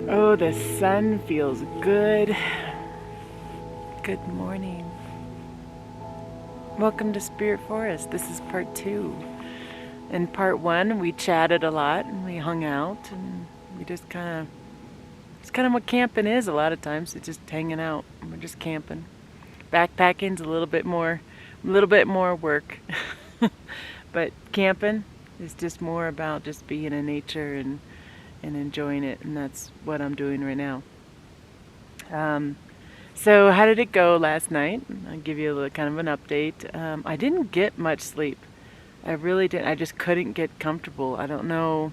Oh, the sun feels good. Good morning. Welcome to Spirit Forest. This is part 2. In part 1, we chatted a lot and we hung out and we just it's kind of what camping is a lot of times. It's just hanging out. We're just camping. Backpacking's a little bit more work. But camping is just more about just being in nature and enjoying it, and that's what I'm doing right now. So how did it go last night? I'll give you a little kind of an update. I didn't get much sleep. I really didn't. I just couldn't get comfortable. I don't know.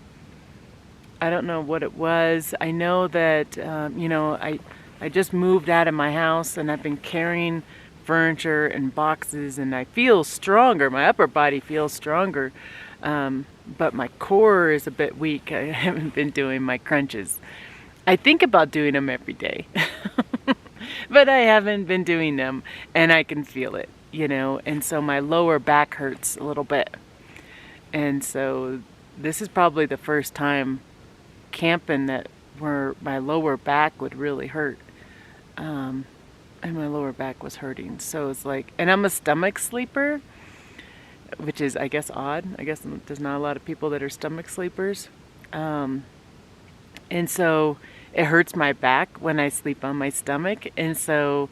I don't know what it was. I know that I just moved out of my house and I've been carrying furniture and boxes, and I feel stronger. My upper body feels stronger, but my core is a bit weak. I haven't been doing my crunches. I think about doing them every day. But I haven't been doing them, and I can feel it, and so my lower back hurts a little bit. And so this is probably the first time camping that where my lower back would really hurt. And my lower back was hurting. So it's like, and I'm a stomach sleeper, which is, I guess, odd. I guess there's not a lot of people that are stomach sleepers. And so it hurts my back when I sleep on my stomach. And so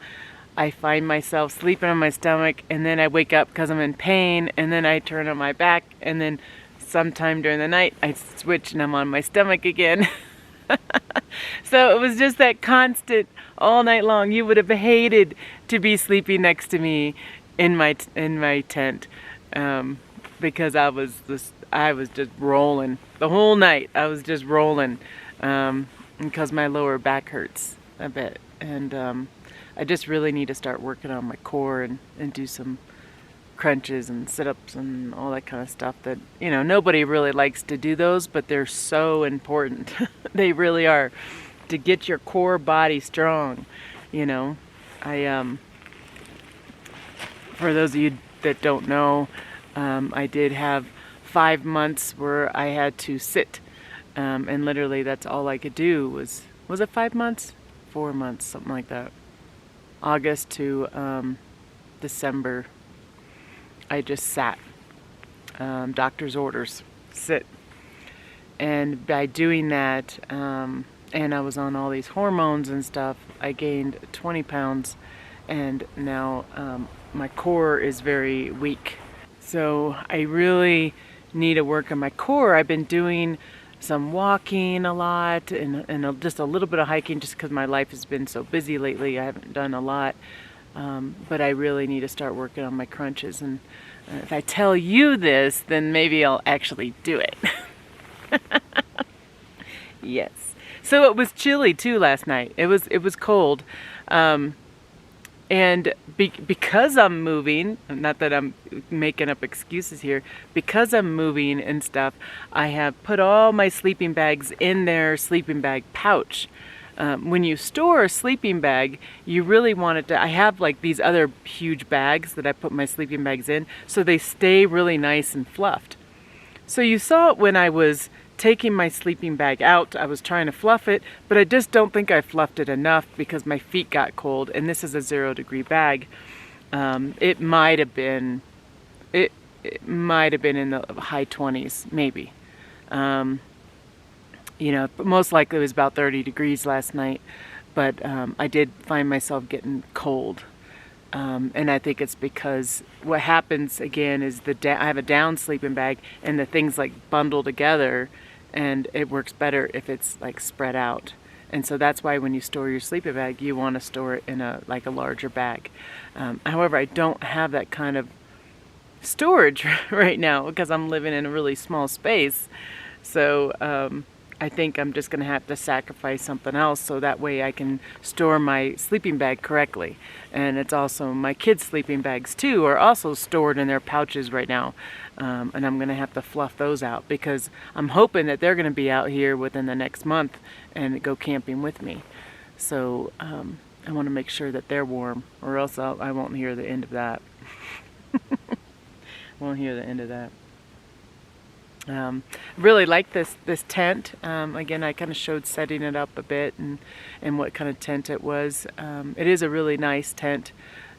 I find myself sleeping on my stomach, and then I wake up because I'm in pain, and then I turn on my back, and then sometime during the night I switch and I'm on my stomach again. So it was just that constant all night long. You would have hated to be sleeping next to me in my tent, because I was just rolling the whole night. I was just rolling, because my lower back hurts a bit, and I just really need to start working on my core and do some crunches and sit-ups and all that kind of stuff that, nobody really likes to do those, but they're so important. They really are, to get your core body strong. I For those of you that don't know, I did have 5 months where I had to sit, and literally that's all I could do was it 5 months? 4 months, something like that. August to December, I just sat. Doctor's orders, sit. And by doing that, and I was on all these hormones and stuff, I gained 20 pounds, and now my core is very weak. So I really need to work on my core. I've been doing some walking a lot and just a little bit of hiking, just because my life has been so busy lately. I haven't done a lot, but I really need to start working on my crunches. And if I tell you this, then maybe I'll actually do it. Yes. So it was chilly too last night. It was cold. And because I'm moving, not that I'm making up excuses here, because I'm moving and stuff, I have put all my sleeping bags in their sleeping bag pouch. When you store a sleeping bag, you really want it to, I have like these other huge bags that I put my sleeping bags in, so they stay really nice and fluffed. So you saw it when I was taking my sleeping bag out. I was trying to fluff it, but I just don't think I fluffed it enough because my feet got cold, and this is a 0-degree bag. It might have been in the high 20s, maybe. But most likely it was about 30 degrees last night, but I did find myself getting cold. And I think it's because what happens again is I have a down sleeping bag, and the things like bundle together, and it works better if it's like spread out. And so that's why when you store your sleeping bag, you want to store it in a larger bag. However, I don't have that kind of storage right now because I'm living in a really small space. So I think I'm just going to have to sacrifice something else so that way I can store my sleeping bag correctly. And it's also, my kids' sleeping bags too are also stored in their pouches right now. And I'm going to have to fluff those out because I'm hoping that they're going to be out here within the next month and go camping with me. So I want to make sure that they're warm, or else I won't hear the end of that. Won't hear the end of that. Really like this tent. Again, I kind of showed setting it up a bit and what kind of tent it was. It is a really nice tent.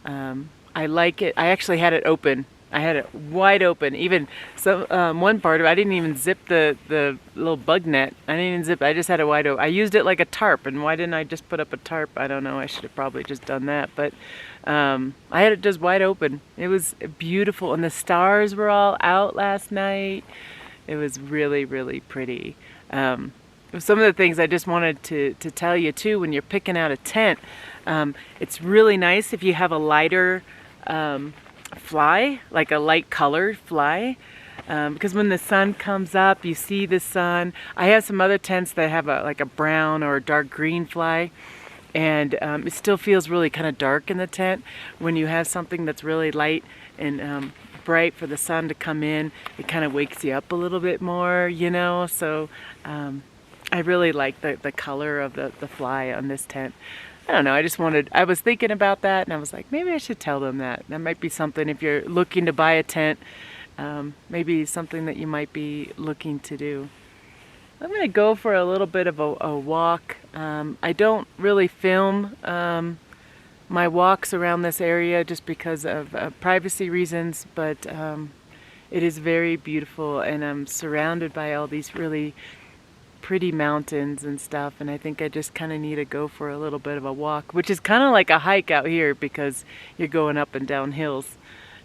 I like it. I actually had it open. I had it wide open. Even some one part of it, I didn't even zip the little bug net. I didn't even zip it. I just had it wide open. I used it like a tarp. And why didn't I just put up a tarp? I don't know. I should have probably just done that. But I had it just wide open. It was beautiful, and the stars were all out last night. It was really, really pretty. Some of the things I just wanted to tell you too, when you're picking out a tent, it's really nice if you have a lighter fly, like a light colored fly, because when the sun comes up, you see the sun. I have some other tents that have like a brown or a dark green fly, and it still feels really kind of dark in the tent. When you have something that's really light and bright for the sun to come in, it kind of wakes you up a little bit more, you know. So I really like the color of the fly on this tent. I don't know, I was thinking about that, and I was like, maybe I should tell them that. That might be something if you're looking to buy a tent, maybe something that you might be looking to do. I'm going to go for a little bit of a walk. I don't really film my walks around this area just because of privacy reasons, but it is very beautiful, and I'm surrounded by all these really pretty mountains and stuff, and I think I just kind of need to go for a little bit of a walk, which is kind of like a hike out here because you're going up and down hills.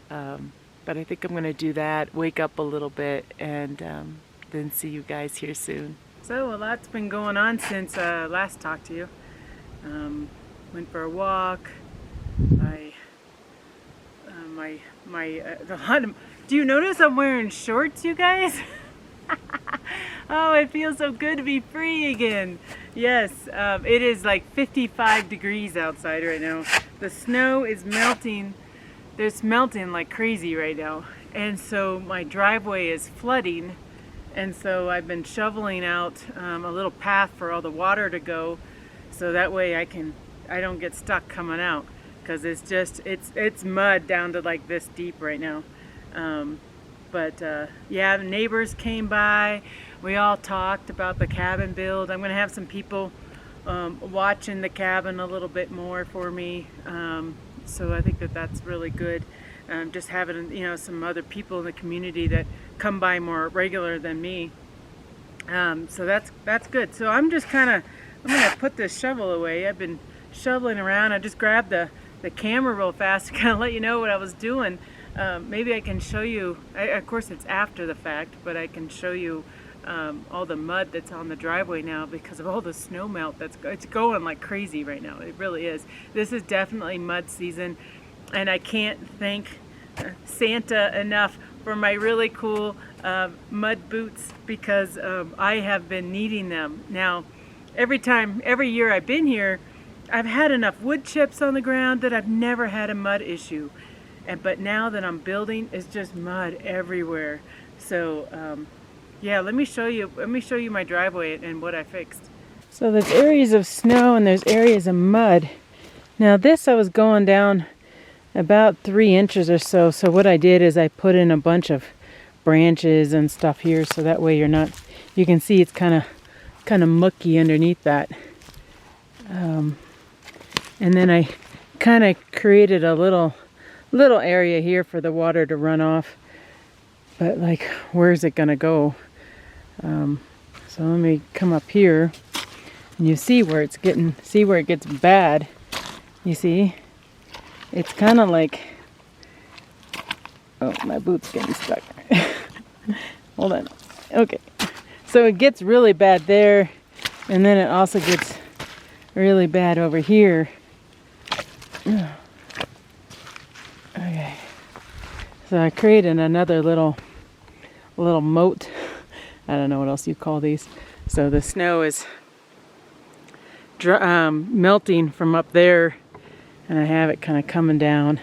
But I think I'm going to do that, wake up a little bit, and then see you guys here soon. So a lot's been going on since last talked to you. Went for a walk. Do you notice I'm wearing shorts, you guys? Oh, it feels so good to be free again. Yes, it is like 55 degrees outside right now. The snow is melting. It's melting like crazy right now. And so my driveway is flooding. And so I've been shoveling out a little path for all the water to go, so that way I don't get stuck coming out, because it's mud down to like this deep right now. Yeah, the neighbors came by. We all talked about the cabin build. I'm going to have some people watching the cabin a little bit more for me. So I think that's really good. Just having, you know, some other people in the community that come by more regular than me. So that's good. So I'm going to put this shovel away. I've been shoveling around. I just grabbed the camera real fast to kind of let you know what I was doing. Maybe I can show you, of course it's after the fact, but I can show you all the mud that's on the driveway now because of all the snow melt. It's going like crazy right now. It really is. This is definitely mud season, and I can't thank Santa enough for my really cool mud boots, because I have been needing them. Now, every year I've been here, I've had enough wood chips on the ground that I've never had a mud issue. But now that I'm building, it's just mud everywhere. So yeah, let me show you my driveway and what I fixed. So there's areas of snow and there's areas of mud. Now this, I was going down about 3 inches or so. So what I did is I put in a bunch of branches and stuff here, so that way you can see it's kind of mucky underneath that. And then I kind of created a little area here for the water to run off, but like, where's it gonna go? So let me come up here, and you see where it gets bad. You see, it's kind of like, oh, my boot's getting stuck. Hold on. Okay, so it gets really bad there, and then it also gets really bad over here. Okay, so I created another little moat. I don't know what else you call these. So the snow is melting from up there, and I have it kind of coming down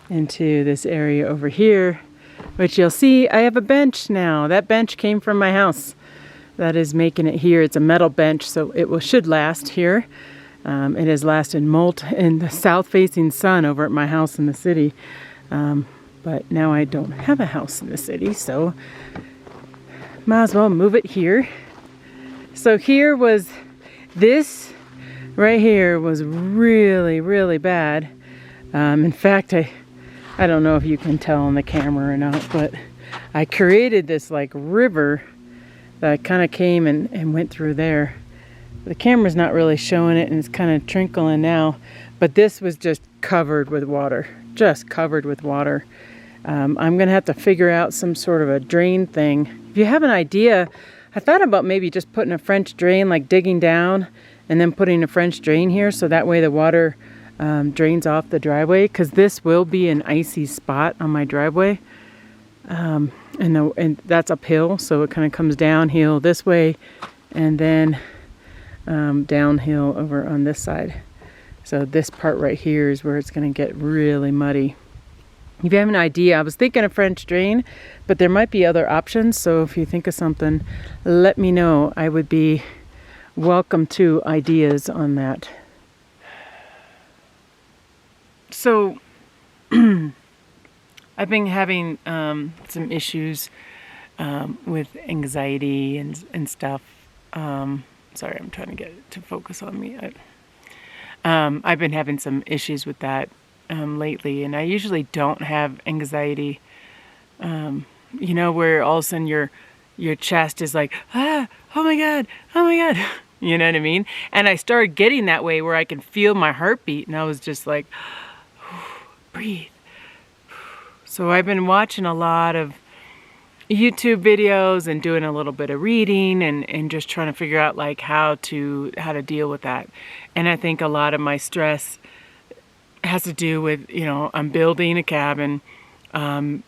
into this area over here, which you'll see I have a bench now. That bench came from my house. That is making it here. It's a metal bench, so it should last here. It has lasted in the south-facing sun over at my house in the city. But now I don't have a house in the city, so might as well move it here. So here was, this right here was really, really bad. In fact, I don't know if you can tell on the camera or not, but I created this like river that kind of came and went through there. The camera's not really showing it and it's kind of trickling now, but this was just covered with water, just covered with water. I'm gonna have to figure out some sort of a drain thing. If you have an idea, I thought about maybe just putting a French drain, like digging down and then putting a French drain here so that way the water drains off the driveway, because this will be an icy spot on my driveway. And that's uphill, so it kind of comes downhill this way and then downhill over on this side. So this part right here is where it's going to get really muddy. If you have an idea, I was thinking of French drain, but there might be other options. So if you think of something, let me know. I would be welcome to ideas on that. So I've been having some issues with anxiety and stuff. Sorry, I'm trying to get it to focus on me. I've been having some issues with that lately, and I usually don't have anxiety. You know, where all of a sudden your chest is like, oh my God, oh my God. You know what I mean? And I started getting that way where I can feel my heartbeat, and I was just like, breathe. So I've been watching a lot of YouTube videos and doing a little bit of reading and just trying to figure out like how to deal with that. And I think a lot of my stress has to do with, you know, I'm building a cabin,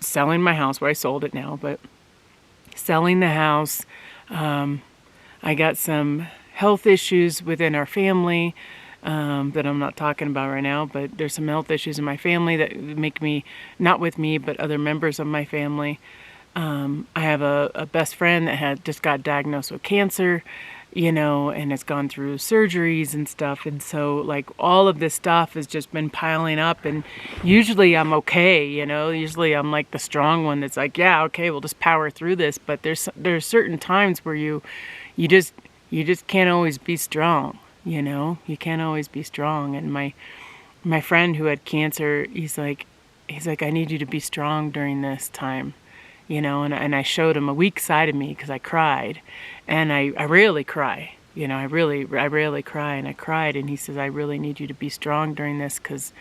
selling my house, where I sold it now, but selling the house. I got some health issues within our family that I'm not talking about right now, but there's some health issues in my family that make me, not with me, but other members of my family. I have a best friend that had just got diagnosed with cancer, you know, and has gone through surgeries and stuff. And so like all of this stuff has just been piling up, and usually I'm okay, you know, usually I'm like the strong one that's like, yeah, okay, we'll just power through this. But there's certain times where you just can't always be strong, you know, you can't always be strong. And my friend who had cancer, he's like, I need you to be strong during this time. You know, and I showed him a weak side of me because I cried, and I rarely cry, you know, I rarely cry, and I cried, and he says, I really need you to be strong during this because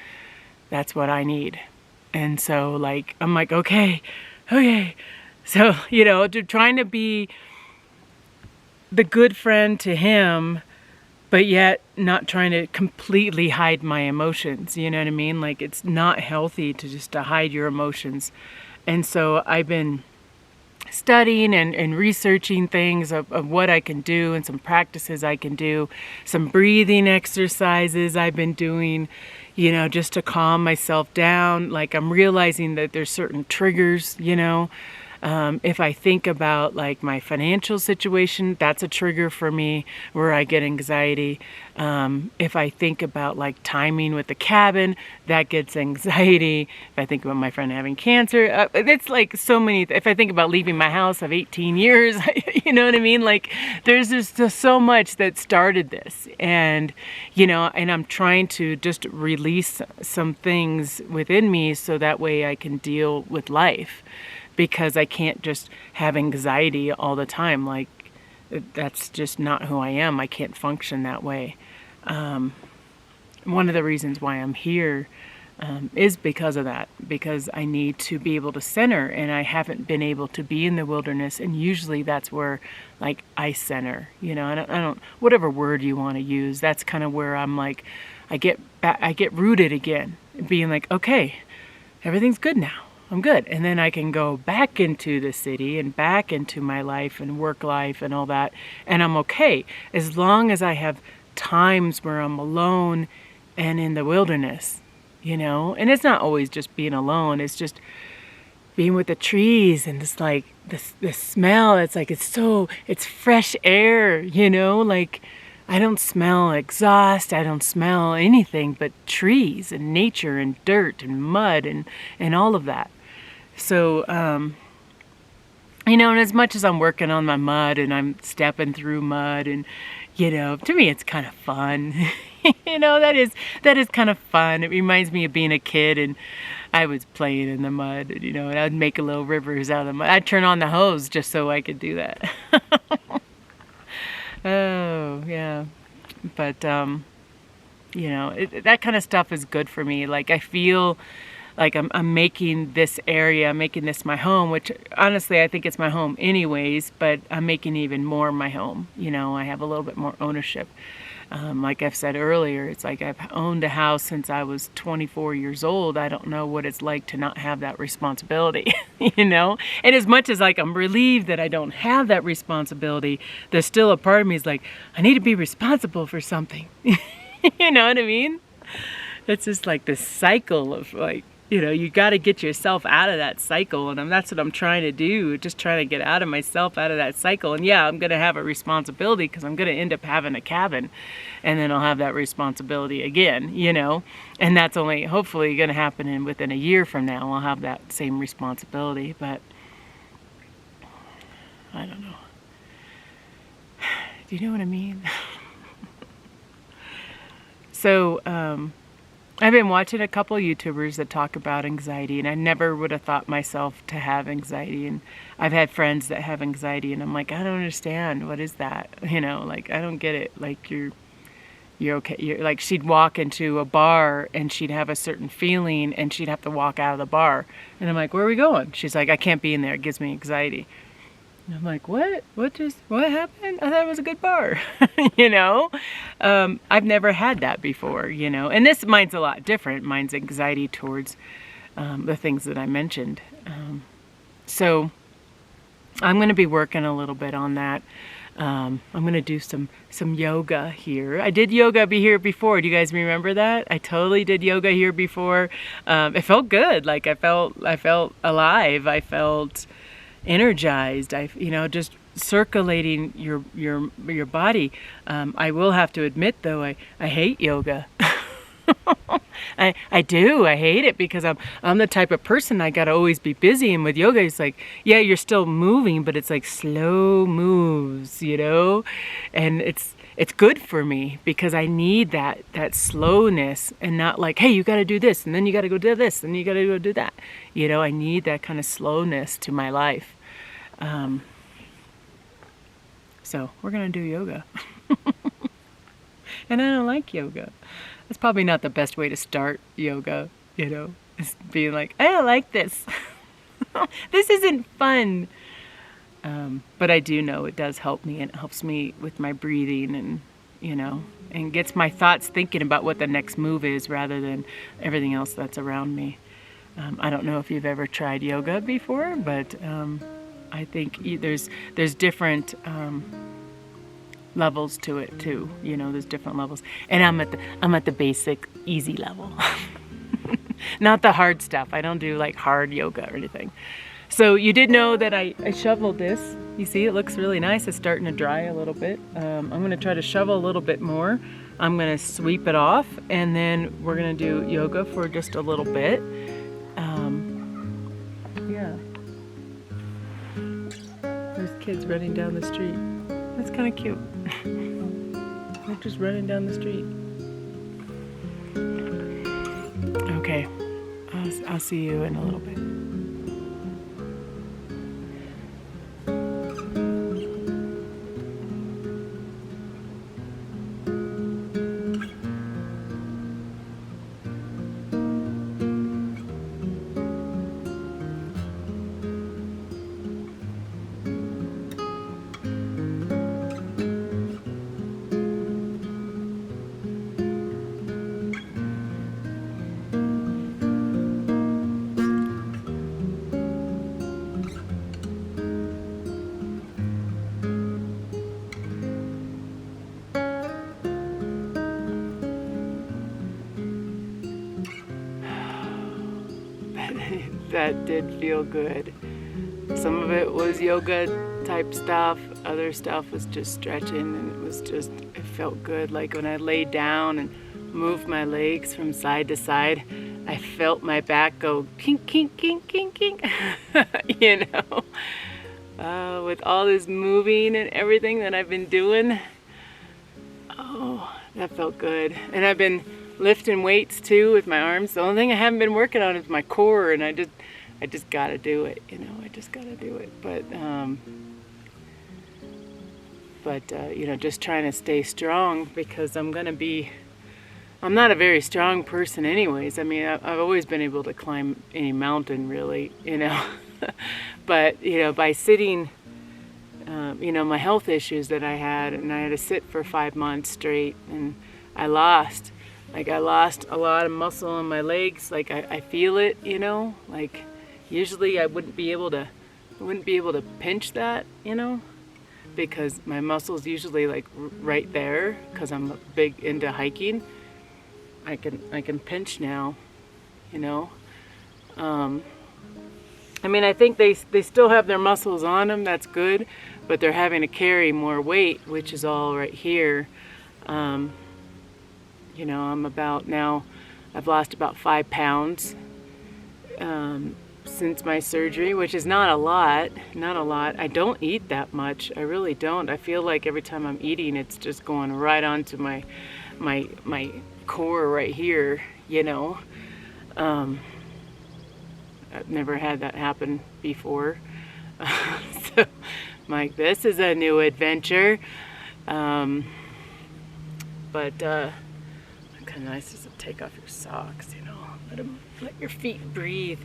that's what I need. And so like, I'm like, okay. So, you know, trying to be the good friend to him, but yet not trying to completely hide my emotions, you know what I mean? Like, it's not healthy to hide your emotions. And so I've been studying and researching things of what I can do, and some practices I can do, some breathing exercises I've been doing, you know, just to calm myself down. Like, I'm realizing that there's certain triggers, you know. If I think about like my financial situation, that's a trigger for me where I get anxiety. If I think about like timing with the cabin, that gets anxiety. If I think about my friend having cancer, it's like so many. If I think about leaving my house of 18 years, you know what I mean? Like, there's just so much that started this, and you know, and I'm trying to just release some things within me so that way I can deal with life. Because I can't just have anxiety all the time. Like, that's just not who I am. I can't function that way. One of the reasons why I'm here is because of that. Because I need to be able to center, and I haven't been able to be in the wilderness. And usually that's where, like, I center. You know, I don't whatever word you want to use. That's kind of where I'm like, I get rooted again, being like, okay, everything's good now. I'm good. And then I can go back into the city and back into my life and work life and all that. And I'm okay. As long as I have times where I'm alone and in the wilderness, you know. And it's not always just being alone. It's just being with the trees and just like the smell. It's like, it's fresh air, you know, like I don't smell exhaust. I don't smell anything but trees and nature and dirt and mud and all of that. So And as much as I'm working on my mud and I'm stepping through mud and, to me it's kind of fun. that is kind of fun. It reminds me of being a kid and I was playing in the mud, and I'd make little rivers out of the mud. I'd turn on the hose just so I could do that. Oh, yeah. But, that kind of stuff is good for me. Like, I feel like I'm making this area, I'm making this my home, which honestly I think it's my home anyways, but I'm making even more my home. I have a little bit more ownership. Like I've said earlier, it's like I've owned a house since I was 24 years old. I don't know what it's like to not have that responsibility, And as much as like I'm relieved that I don't have that responsibility, there's still a part of me is like, I need to be responsible for something. You know what I mean? It's just like this cycle of like, you got to get yourself out of that cycle. And that's what I'm trying to do. Just trying to get out of myself, out of that cycle. And yeah, I'm going to have a responsibility because I'm going to end up having a cabin. And then I'll have that responsibility again, And that's only hopefully going to happen within a year from now. I'll have that same responsibility. But I don't know. Do you know what I mean? So, I've been watching a couple YouTubers that talk about anxiety, and I never would have thought myself to have anxiety. And I've had friends that have anxiety, and I'm like, I don't understand. What is that? Like, I don't get it. Like, you're okay. You're like, she'd walk into a bar and she'd have a certain feeling and she'd have to walk out of the bar. And I'm like, where are we going? She's like, I can't be in there. It gives me anxiety. And I'm like, what? What happened? I thought it was a good bar. I've never had that before, and mine's a lot different. Mine's anxiety towards the things that I mentioned. So I'm going to be working a little bit on that. I'm going to do some yoga here. I did yoga here before. Do you guys remember that? I totally did yoga here before. It felt good. Like I felt alive. I felt energized. Just circulating your body. I will have to admit though, I hate yoga. I do. I hate it because I'm the type of person I gotta always be busy, and with yoga it's like, yeah, you're still moving, but it's like slow moves, and it's good for me because I need that slowness and not like, hey, you gotta do this and then you gotta go do this and you gotta go do that. I need that kind of slowness to my life. So we're gonna do yoga. And I don't like yoga. That's probably not the best way to start yoga, It's being like, I don't like this. This isn't fun. But I do know it does help me, and it helps me with my breathing and, and gets my thoughts thinking about what the next move is rather than everything else that's around me. I don't know if you've ever tried yoga before, but I think there's different levels to it too. There's different levels, and I'm at the basic easy level, not the hard stuff. I don't do like hard yoga or anything. So you did know that I shoveled this. You see, it looks really nice. It's starting to dry a little bit. I'm going to try to shovel a little bit more. I'm going to sweep it off, and then we're going to do yoga for just a little bit. Yeah. There's kids running down the street. That's kind of cute. They're just running down the street. Okay. I'll see you in a little bit. That did feel good. Some of it was yoga type stuff. Other stuff was just stretching, and it felt good. Like when I laid down and moved my legs from side to side, I felt my back go kink, kink, kink, kink, kink. with all this moving and everything that I've been doing. Oh, that felt good. And I've been lifting weights too with my arms. The only thing I haven't been working on is my core, and I just gotta do it, you know, I just gotta do it. But you know, just trying to stay strong, because I'm not a very strong person anyways. I mean, I've always been able to climb any mountain really, you know. But, you know, by sitting, you know, my health issues that I had, and I had to sit for 5 months straight, and I lost a lot of muscle in my legs. Like I feel it, you know, like usually I wouldn't be able to pinch that, you know, because my muscles usually like right there, because I'm big into hiking. I can pinch now, you know. I mean, I think they still have their muscles on them. That's good, but they're having to carry more weight, which is all right here. You know, I've lost about 5 pounds since my surgery, which is not a lot. I don't eat that much. I really don't. I feel like every time I'm eating, it's just going right onto my core right here, you know. I've never had that happen before. So I'm like, this is a new adventure. But kind of nice is to take off your socks, you know, let your feet breathe.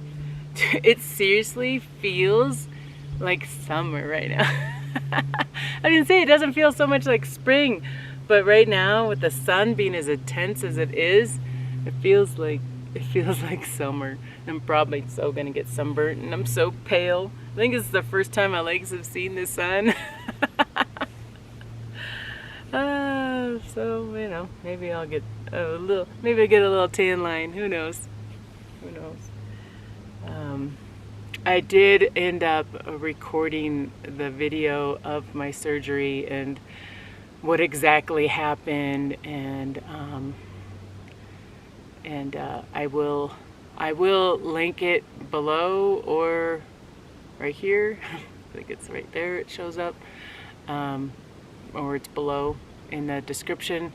It seriously feels like summer right now. I didn't say it doesn't feel so much like spring, but right now with the sun being as intense as it is, it feels like summer. I'm probably so gonna get sunburnt, and I'm so pale. I think it's the first time my legs have seen the sun. So you know, maybe I'll get a little tan line. Who knows? I did end up recording the video of my surgery and what exactly happened, and I will link it below or right here. I think it's right there. It shows up, or it's below in the description.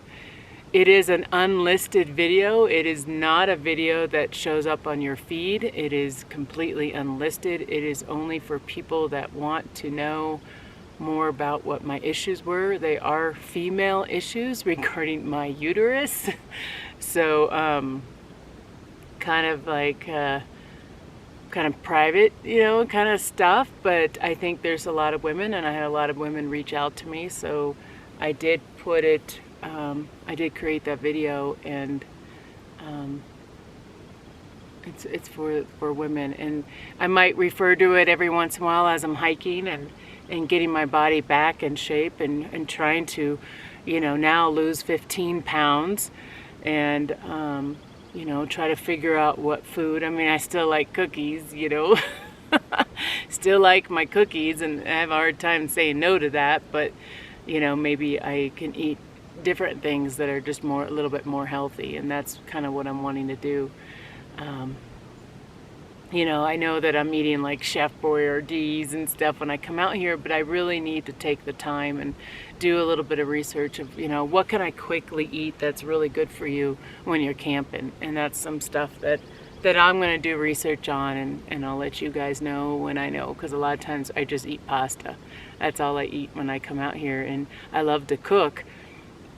It is an unlisted video. It is not a video that shows up on your feed. It is completely unlisted. It is only for people that want to know more about what my issues were. They are female issues regarding my uterus. So kind of like kind of private, you know, kind of stuff, but I think there's a lot of women, and I had a lot of women reach out to me, so I did put it, I did create that video, and it's for women, and I might refer to it every once in a while as I'm hiking and getting my body back in shape, and trying to, you know, now lose 15 pounds, and you know, try to figure out what food. I mean, I still like cookies, you know. Still like my cookies, and I have a hard time saying no to that, but you know, maybe I can eat different things that are just a little bit more healthy, and that's kind of what I'm wanting to do. You know, I know that I'm eating like Chef Boyardee's and stuff when I come out here, but I really need to take the time and do a little bit of research of, you know, what can I quickly eat that's really good for you when you're camping. And that's some stuff that I'm going to do research on, and I'll let you guys know when I know, because a lot of times I just eat pasta. That's all I eat when I come out here, and I love to cook,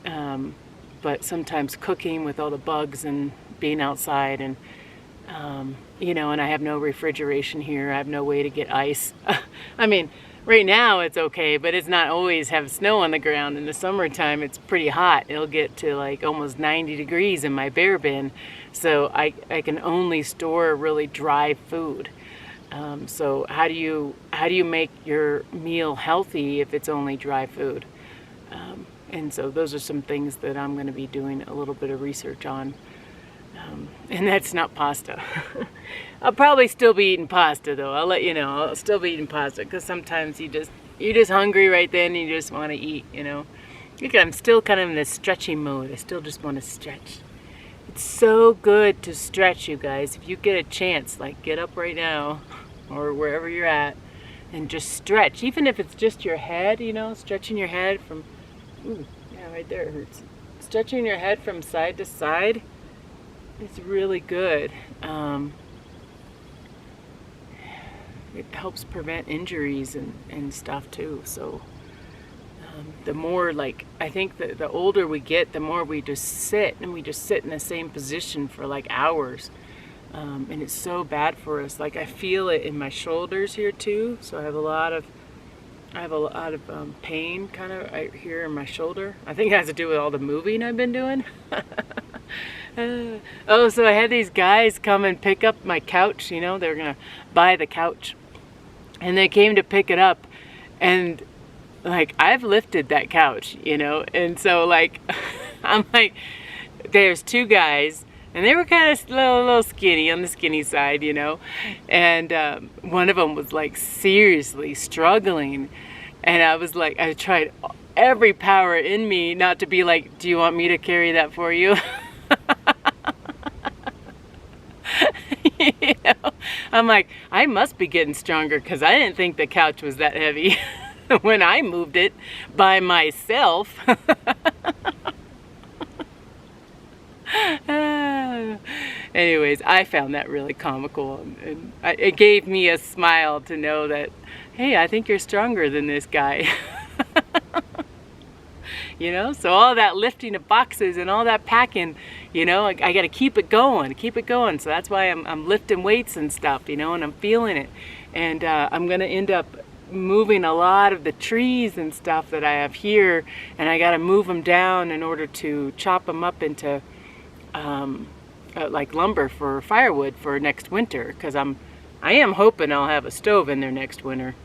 but sometimes cooking with all the bugs and being outside, and you know, and I have no refrigeration here. I have no way to get ice. I mean, right now it's okay, but it's not always have snow on the ground. In the summertime, it's pretty hot. It'll get to like almost 90 degrees in my bear bin. So I can only store really dry food. So how do you make your meal healthy if it's only dry food? And so those are some things that I'm going to be doing a little bit of research on. And that's not pasta. I'll probably still be eating pasta though. I'll let you know. I'll still be eating pasta, because sometimes you're just hungry right then, and you just want to eat, you know. Look, I'm still kind of in this stretching mode. I still just want to stretch. It's so good to stretch, you guys. If you get a chance, like get up right now or wherever you're at, and just stretch, even if it's just your head, you know, stretching your head from, ooh, yeah, right there it hurts. Stretching your head from side to side is really good. It helps prevent injuries and stuff too. So the more, like, I think the older we get, the more we just sit, and we just sit in the same position for like hours. And it's so bad for us. Like, I feel it in my shoulders here too. So I have a lot of pain kind of right here in my shoulder. I think it has to do with all the moving I've been doing. Oh, so I had these guys come and pick up my couch, you know, they're gonna buy the couch. And they came to pick it up, and like, I've lifted that couch, you know, and so like, I'm like, there's two guys, and they were kind of a little skinny, on the skinny side, you know, and one of them was like seriously struggling, and I was like, I tried every power in me not to be like, do you want me to carry that for you? You know, I'm like, I must be getting stronger, because I didn't think the couch was that heavy when I moved it by myself. Anyways, I found that really comical, and it gave me a smile to know that, hey, I think you're stronger than this guy. You know, so all that lifting of boxes and all that packing, you know, I got to keep it going. So that's why I'm lifting weights and stuff, you know, and I'm feeling it. And I'm going to end up moving a lot of the trees and stuff that I have here, and I got to move them down in order to chop them up into like lumber for firewood for next winter, because I am hoping I'll have a stove in there next winter.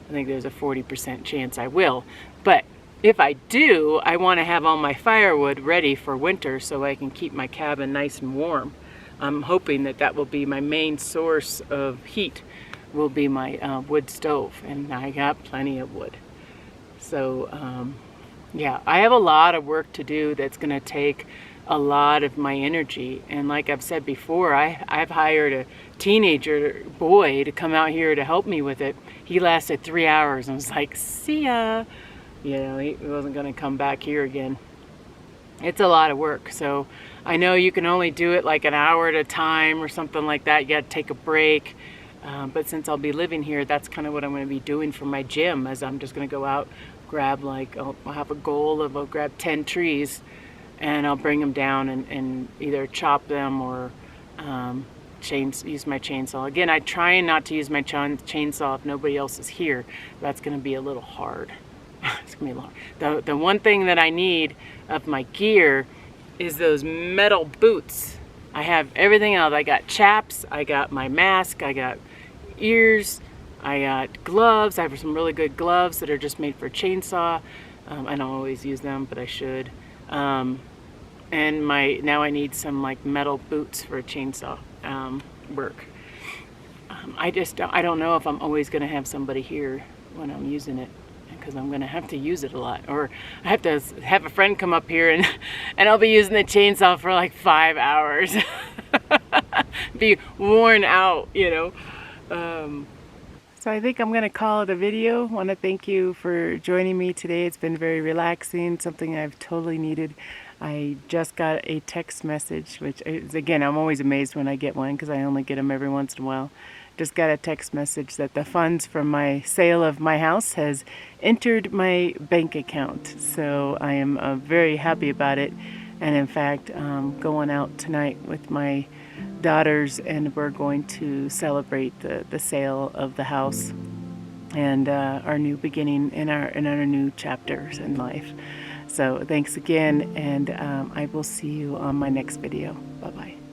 I think there's a 40% chance I will, but if I do, I want to have all my firewood ready for winter so I can keep my cabin nice and warm. I'm hoping that will be my main source of heat, will be my wood stove, and I got plenty of wood. So yeah, I have a lot of work to do that's going to take a lot of my energy, and like I've said before, I've hired a teenager boy to come out here to help me with it. He lasted 3 hours and was like, see ya. You know, he wasn't going to come back here again. It's a lot of work. So I know you can only do it like an hour at a time or something like that. You got to take a break. But since I'll be living here, that's kind of what I'm going to be doing for my gym, as I'm just going to go out, grab like, I'll have a goal of, I'll grab 10 trees, and I'll bring them down and either chop them or use my chainsaw. Again, I'm trying not to use my chainsaw if nobody else is here. That's going to be a little hard. It's gonna be long. The one thing that I need of my gear is those metal boots. I have everything else. I got chaps, I got my mask, I got ears, I got gloves. I have some really good gloves that are just made for a chainsaw. I don't always use them, but I should. And now I need some like metal boots for a chainsaw work. I don't know if I'm always gonna have somebody here when I'm using it, because I'm going to have to use it a lot, or I have to have a friend come up here and I'll be using the chainsaw for like 5 hours. Be worn out, you know. So I think I'm going to call it a video. I want to thank you for joining me today. It's been very relaxing, something I've totally needed. I just got a text message, which is, again, I'm always amazed when I get one, because I only get them every once in a while. Just got a text message that the funds from my sale of my house has entered my bank account. So I am very happy about it. And in fact, going out tonight with my daughters, and we're going to celebrate the sale of the house and our new beginning in our new chapters in life. So thanks again, and I will see you on my next video. Bye-bye.